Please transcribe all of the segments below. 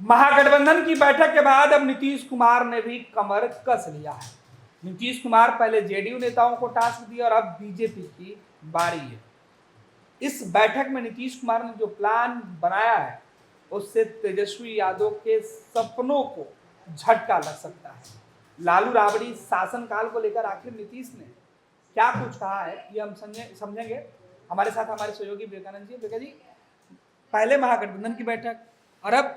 महागठबंधन की बैठक के बाद अब नीतीश कुमार ने भी कमर कस लिया है। नीतीश कुमार पहले जेडीयू नेताओं को टास्क दिया और अब बीजेपी की बारी है। इस बैठक में नीतीश कुमार ने जो प्लान बनाया है उससे तेजस्वी यादव के सपनों को झटका लग सकता है। लालू राबड़ी शासनकाल को लेकर आखिर नीतीश ने क्या कुछ कहा है ये हम समझेंगे। हमारे साथ हमारे सहयोगी विवेकानंद जी। विवेका जी, पहले महागठबंधन की बैठक और अब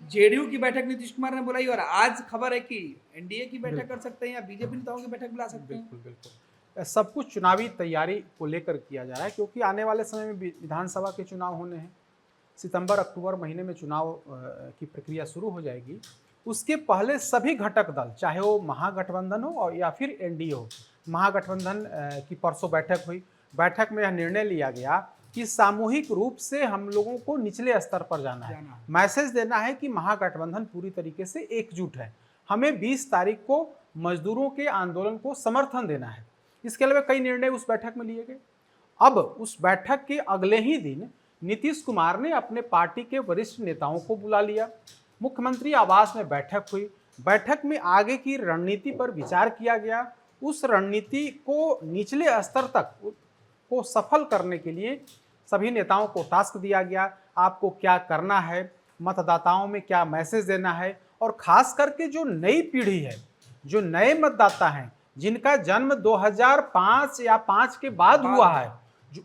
जेडीयू की बैठक नीतीश कुमार ने बुलाई और आज खबर है कि एनडीए की बैठक कर सकते हैं या बीजेपी नेताओं की बैठक बुला सकते हैं। बिल्कुल बिल्कुल, सब कुछ चुनावी तैयारी को लेकर किया जा रहा है, क्योंकि आने वाले समय में विधानसभा के चुनाव होने हैं। सितंबर अक्टूबर महीने में चुनाव की प्रक्रिया शुरू हो जाएगी। उसके पहले सभी घटक दल, चाहे वो महागठबंधन हो और या फिर एनडीए हो, महागठबंधन की परसों बैठक हुई। बैठक में यह निर्णय लिया गया कि सामूहिक रूप से हम लोगों को निचले स्तर पर जाना है, मैसेज देना है कि महागठबंधन पूरी तरीके से एकजुट है। हमें 20 तारीख को मजदूरों के आंदोलन को समर्थन देना है। इसके अलावा कई निर्णय उस बैठक में लिए गए। अब उस बैठक के अगले ही दिन नीतीश कुमार ने अपने पार्टी के वरिष्ठ नेताओं को बुला लिया। मुख्यमंत्री आवास में बैठक हुई। बैठक में आगे की रणनीति पर विचार किया गया। उस रणनीति को निचले स्तर तक को सफल करने के लिए सभी नेताओं को टास्क दिया गया। आपको क्या करना है, मतदाताओं में क्या मैसेज देना है, और खास करके जो नई पीढ़ी है, जो नए मतदाता हैं, जिनका जन्म 2005 या 5 के बाद हुआ है,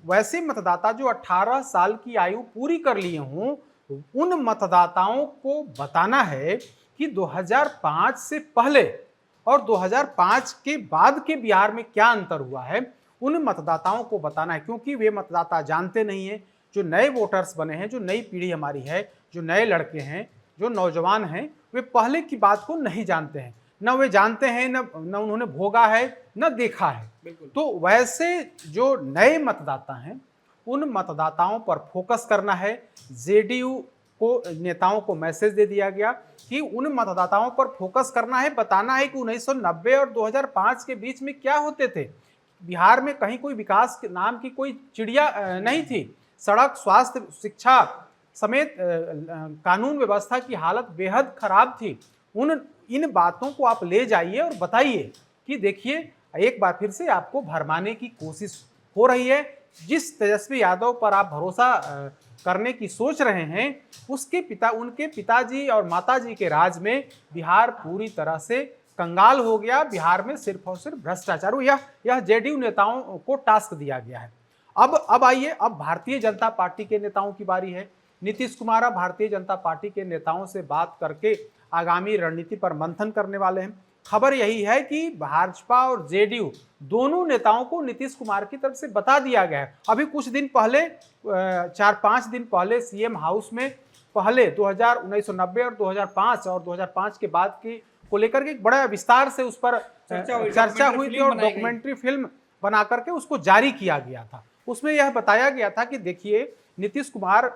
वैसे मतदाता जो 18 साल की आयु पूरी कर लिए हों, उन मतदाताओं को बताना है कि 2005 से पहले और 2005 के बाद के बिहार में क्या अंतर हुआ है। उन मतदाताओं को बताना है, क्योंकि वे मतदाता जानते नहीं हैं। जो नए वोटर्स बने हैं, जो नई पीढ़ी हमारी है, जो नए लड़के हैं, जो नौजवान हैं, वे पहले की बात को नहीं जानते हैं। न वे जानते हैं, न उन्होंने भोगा है, न देखा है। तो वैसे जो नए मतदाता हैं, उन मतदाताओं पर फोकस करना है। जेडीयू को नेताओं को मैसेज दे दिया गया कि उन मतदाताओं पर फोकस करना है, बताना है कि 1990 और 2005 के बीच में क्या होते थे। बिहार में कहीं कोई विकास के नाम की कोई चिड़िया नहीं थी। सड़क, स्वास्थ्य, शिक्षा समेत कानून व्यवस्था की हालत बेहद खराब थी। इन बातों को आप ले जाइए और बताइए कि देखिए, एक बार फिर से आपको भरमाने की कोशिश हो रही है। जिस तेजस्वी यादव पर आप भरोसा करने की सोच रहे हैं, उनके पिताजी और माताजी के राज में बिहार पूरी तरह से कंगाल हो गया। बिहार में सिर्फ और सिर्फ भ्रष्टाचार हुआ। यह जेडीयू नेताओं को टास्क दिया गया है। अब आइए, अब भारतीय जनता पार्टी के नेताओं की बारी है। नीतीश कुमार अब भारतीय जनता पार्टी के नेताओं से बात करके आगामी रणनीति पर मंथन करने वाले हैं। खबर यही है कि भाजपा और जेडीयू दोनों नेताओं को नीतीश कुमार की तरफ से बता दिया गया है। अभी कुछ दिन पहले, 4-5 दिन पहले सीएम हाउस में पहले 1990 और 2005 और 2005 के बाद की को लेकर के बड़ा विस्तार से उस पर चर्चा हुई थी और डॉक्यूमेंट्री फिल्म बना करके उसको जारी किया गया था। उसमें यह बताया गया था कि देखिए, नीतीश कुमार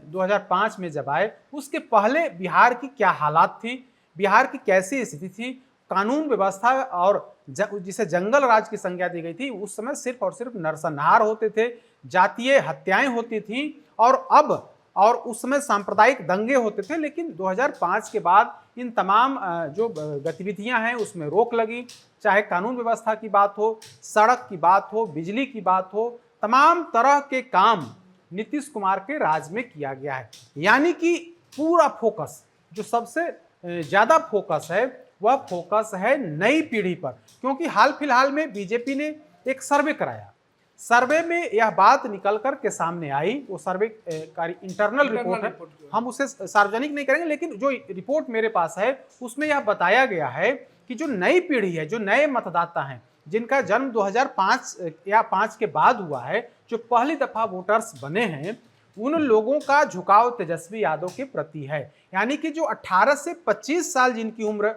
2005 में जब आए, उसके पहले बिहार की क्या हालात थी, बिहार की कैसी स्थिति थी, कानून व्यवस्था और जिसे जंगल राज की संज्ञा दी गई थी, उस समय सिर्फ और सिर्फ नरसंहार होते थे, जातीय हत्याएं होती थी, और उस समय सांप्रदायिक दंगे होते थे। लेकिन 2005 के बाद इन तमाम जो गतिविधियां हैं उसमें रोक लगी। चाहे कानून व्यवस्था की बात हो, सड़क की बात हो, बिजली की बात हो, तमाम तरह के काम नीतीश कुमार के राज में किया गया है। यानी कि पूरा फोकस, जो सबसे ज़्यादा फोकस है, वह फोकस है नई पीढ़ी पर। क्योंकि हाल फिलहाल में बीजेपी ने एक सर्वे कराया। सर्वे में यह बात निकल कर के सामने आई, वो सर्वे का इंटरनल रिपोर्ट है, हम उसे सार्वजनिक नहीं करेंगे, लेकिन जो रिपोर्ट मेरे पास है उसमें यह बताया गया है कि जो नई पीढ़ी है, जो नए मतदाता हैं, जिनका जन्म 2005 या 5 के बाद हुआ है, जो पहली दफा वोटर्स बने हैं, उन लोगों का झुकाव तेजस्वी यादव के प्रति है। यानी कि जो 18 से 25 साल जिनकी उम्र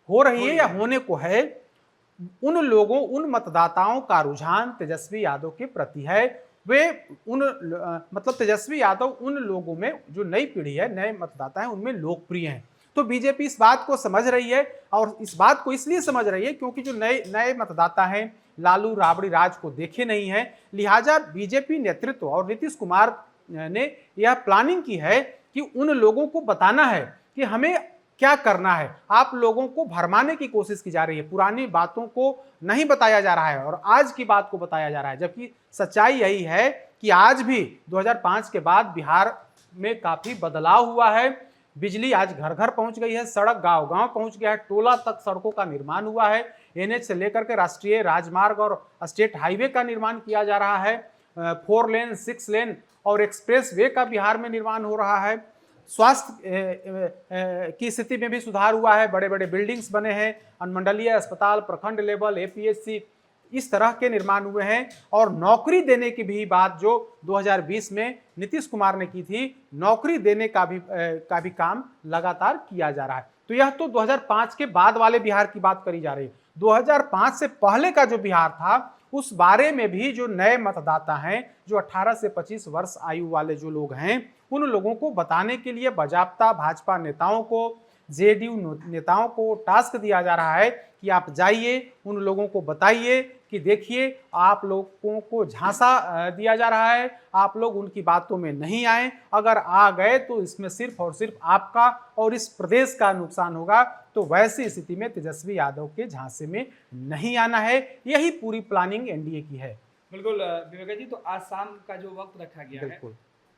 हो रही है या होने को है, उन लोगों, उन मतदाताओं का रुझान तेजस्वी यादव के प्रति है। वे मतलब तेजस्वी यादव उन लोगों में, जो नई पीढ़ी है, नए मतदाता हैं, उनमें लोकप्रिय हैं। तो बीजेपी इस बात को समझ रही है, और इस बात को इसलिए समझ रही है क्योंकि जो नए मतदाता हैं, लालू राबड़ी राज को देखे नहीं है। लिहाजा बीजेपी नेतृत्व और नीतीश कुमार ने यह प्लानिंग की है कि उन लोगों को बताना है कि हमें क्या करना है। आप लोगों को भरमाने की कोशिश की जा रही है, पुरानी बातों को नहीं बताया जा रहा है और आज की बात को बताया जा रहा है, जबकि सच्चाई यही है कि आज भी 2005 के बाद बिहार में काफी बदलाव हुआ है। बिजली आज घर घर पहुंच गई है, सड़क गांव गांव पहुंच गया है, टोला तक सड़कों का निर्माण हुआ है, एनएच से लेकर के राष्ट्रीय राजमार्ग और स्टेट हाईवे का निर्माण किया जा रहा है, 4 लेन 6 लेन और एक्सप्रेस वे का बिहार में निर्माण हो रहा है। स्वास्थ्य की स्थिति में भी सुधार हुआ है, बड़े बड़े बिल्डिंग्स बने हैं, अनुमंडलीय अस्पताल, प्रखंड लेवल, एपीएससी, इस तरह के निर्माण हुए हैं। और नौकरी देने की भी बात जो 2020 में नीतीश कुमार ने की थी, नौकरी देने का भी काम लगातार किया जा रहा है। तो यह तो 2005 के बाद वाले बिहार की बात करी जा रही है। 2005 से पहले का जो बिहार था उस बारे में भी जो नए मतदाता हैं, जो 18 से 25 वर्ष आयु वाले जो लोग हैं, उन लोगों को बताने के लिए बाजाप्ता भाजपा नेताओं को, जेडीयू नेताओं को टास्क दिया जा रहा है कि आप जाइए, उन लोगों को बताइए कि देखिए आप लोगों को झांसा दिया जा रहा है, आप लोग उनकी बातों में नहीं आए, अगर आ गए तो इसमें सिर्फ और सिर्फ आपका और इस प्रदेश का नुकसान होगा। तो वैसी स्थिति में तेजस्वी यादव के झांसे में नहीं आना है। यही पूरी प्लानिंग एनडीए की है। बिल्कुल विवेका जी, तो आज शाम का जो वक्त रखा गया है,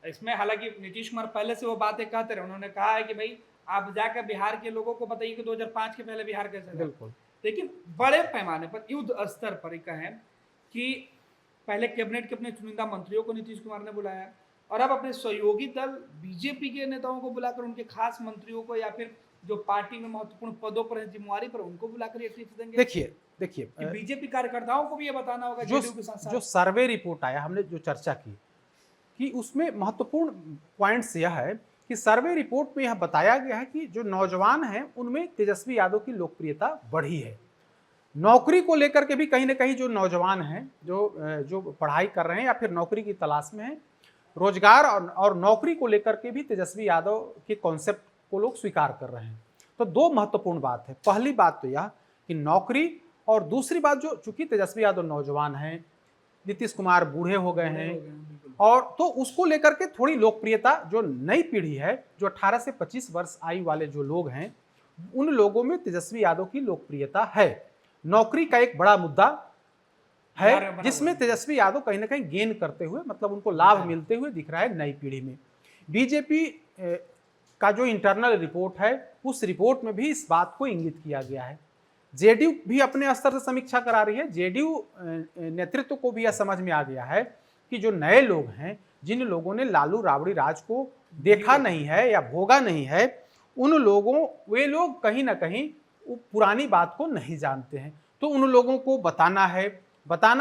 इसमें हालांकि नीतीश कुमार पहले से वो बातें कहते रहे, उन्होंने कहा है कि भाई आप जाकर बिहार के लोगों को बताइए कि 2005 के पहले बिहार कैसे था। बिल्कुल। लेकिन बड़े पैमाने पर युद्ध स्तर पर कहें कि पहले कैबिनेट के अपने चुनिंदा मंत्रियों को नीतीश कुमार ने बुलाया और अब अपने सहयोगी दल बीजेपी के नेताओं को बुलाकर उनके खास मंत्रियों को या फिर जो पार्टी में महत्वपूर्ण पदों पर जिम्मेवारी पर उनको बुलाकर ये टिप्स देंगे। देखिए बीजेपी कार्यकर्ताओं को भी ये बताना होगा जो सर्वे रिपोर्ट आया, हमने जो चर्चा की कि उसमें महत्वपूर्ण पॉइंट्स यह है कि सर्वे रिपोर्ट में यह बताया गया है कि जो नौजवान हैं उनमें तेजस्वी यादव की लोकप्रियता बढ़ी है। नौकरी को लेकर के भी कहीं ना कहीं जो नौजवान हैं, जो पढ़ाई कर रहे हैं या फिर नौकरी की तलाश में हैं, रोजगार और नौकरी को लेकर के भी तेजस्वी यादव के कॉन्सेप्ट को लोग स्वीकार कर रहे हैं। तो दो महत्वपूर्ण बात है। पहली बात तो यह कि नौकरी, और दूसरी बात जो चूंकि तेजस्वी यादव नौजवान हैं, नीतीश कुमार बूढ़े हो गए हैं, और तो उसको लेकर के थोड़ी लोकप्रियता जो नई पीढ़ी है, जो 18 से 25 वर्ष आयु वाले जो लोग हैं, उन लोगों में तेजस्वी यादव की लोकप्रियता है। नौकरी का एक बड़ा मुद्दा है जिसमें तेजस्वी यादव कहीं ना कहीं गेन करते हुए, मतलब उनको लाभ मिलते हुए दिख रहा है नई पीढ़ी में। बीजेपी का जो इंटरनल रिपोर्ट है, उस रिपोर्ट में भी इस बात को इंगित किया गया है। जेडीयू भी अपने स्तर से समीक्षा करा रही है। जेडीयू नेतृत्व को भी यह समझ में आ गया है कि जो नए लोग हैं, जिन लोगों ने लालू राबड़ी राज को देखा नहीं है या भोगा नहीं है, वे लोग कहीं ना कहीं पुरानी बात को नहीं जानते हैं। तो उन लोगों को बताना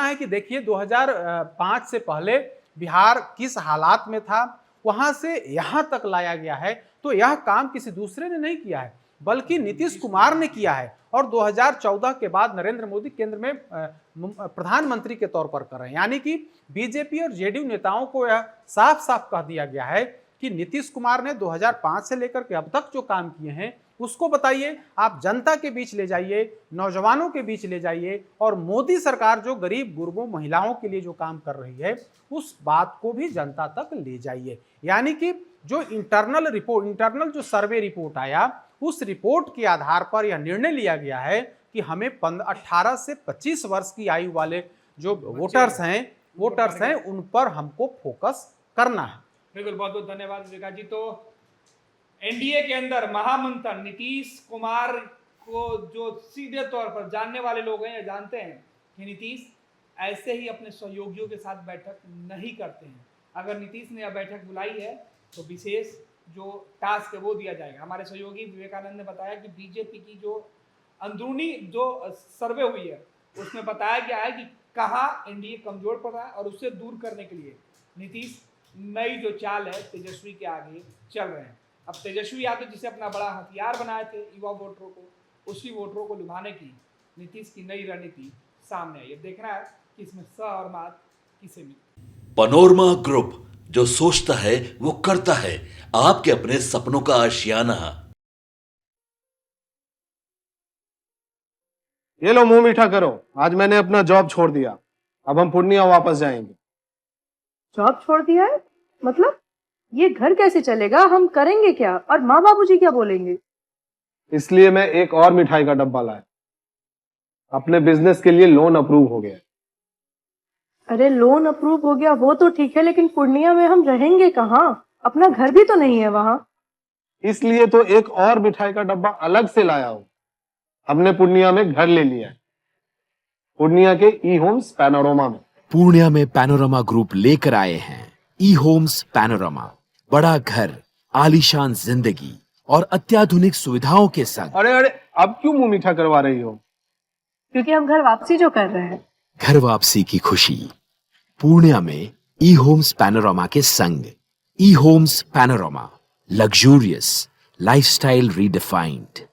है कि देखिए 2005 से पहले बिहार किस हालात में था, वहां से यहां तक लाया गया है। तो यह काम किसी दूसरे ने नहीं किया है, बल्कि नीतीश कुमार ने किया है। और 2014 के बाद नरेंद्र मोदी केंद्र में प्रधानमंत्री के तौर पर कर रहे हैं। यानी कि बीजेपी और जेडीयू नेताओं को यह साफ साफ कह दिया गया है कि नीतीश कुमार ने 2005 से लेकर के अब तक जो काम किए हैं उसको बताइए, आप जनता के बीच ले जाइए, नौजवानों के बीच ले जाइए, और मोदी सरकार जो गरीब गुरबों महिलाओं के लिए जो काम कर रही है उस बात को भी जनता तक ले जाइए। यानी कि जो इंटरनल जो सर्वे रिपोर्ट आया, उस रिपोर्ट के आधार पर यह निर्णय लिया गया है कि हमें 18 से 25 वर्ष की आयु वाले जो वोटर्स हैं उन पर हमको फोकस करना है। बिल्कुल, बहुत बहुत धन्यवाद विवेका जी। तो एनडीए के अंदर महामंथन, नीतीश कुमार को जो सीधे तौर पर जानने वाले लोग हैं, जानते हैं कि नीतीश ऐसे ही अपने सहयोगियों के साथ बैठक नहीं करते हैं। अगर नीतीश ने यह बैठक बुलाई है तो विशेष जो टास्क है वो दिया जाएगा। हमारे सहयोगी विवेकानंद ने बताया कि बीजेपी की जो अंदरूनी जो सर्वे हुई है उसमें बताया गया है कि कहाँ एनडीए कमजोर पड़ रहा है और उससे दूर करने के लिए नीतीश नई जो चाल है तेजस्वी के आगे चल रहे हैं। अब तेजस्वी यादव जिसे अपना बड़ा हथियार बनाए थे युवा वोटरों को, उसी वोटरों को लुभाने की नीतीश की नई रणनीति सामने आई। अब देखना है कि इसमें स और मात किसे मिले। पनोरमा ग्रुप, जो सोचता है वो करता है। आपके अपने सपनों का आशियाना। ये लो मुंह मीठा करो, आज मैंने अपना जॉब छोड़ दिया, अब हम पूर्णिया वापस जाएंगे। जॉब छोड़ दिया है? मतलब ये घर कैसे चलेगा, हम करेंगे क्या और माँ बाबूजी क्या बोलेंगे? इसलिए मैं एक और मिठाई का डब्बा लाया। अपने बिजनेस के लिए लोन अप्रूव हो गया। अरे लोन अप्रूव हो गया वो तो ठीक है, लेकिन पूर्णिया में हम रहेंगे कहाँ? अपना घर भी तो नहीं है वहाँ। इसलिए तो एक और मिठाई का डब्बा अलग से लाया हूं। हमने पूर्णिया में घर ले लिया है, पूर्णिया के ई होम्स पैनोरमा में। पूर्णिया में पैनोरमा ग्रुप लेकर आए हैं ई होम्स पैनोरमा। बड़ा घर, आलीशान जिंदगी और अत्याधुनिक सुविधाओं के संग। अरे अरे, अब क्यों मुंह मीठा करवा रही हो? क्योंकि हम घर वापसी जो कर रहे हैं। घर वापसी की खुशी पूर्णिया में ई होम्स पैनोरमा के संग। E homes panorama, luxurious lifestyle redefined.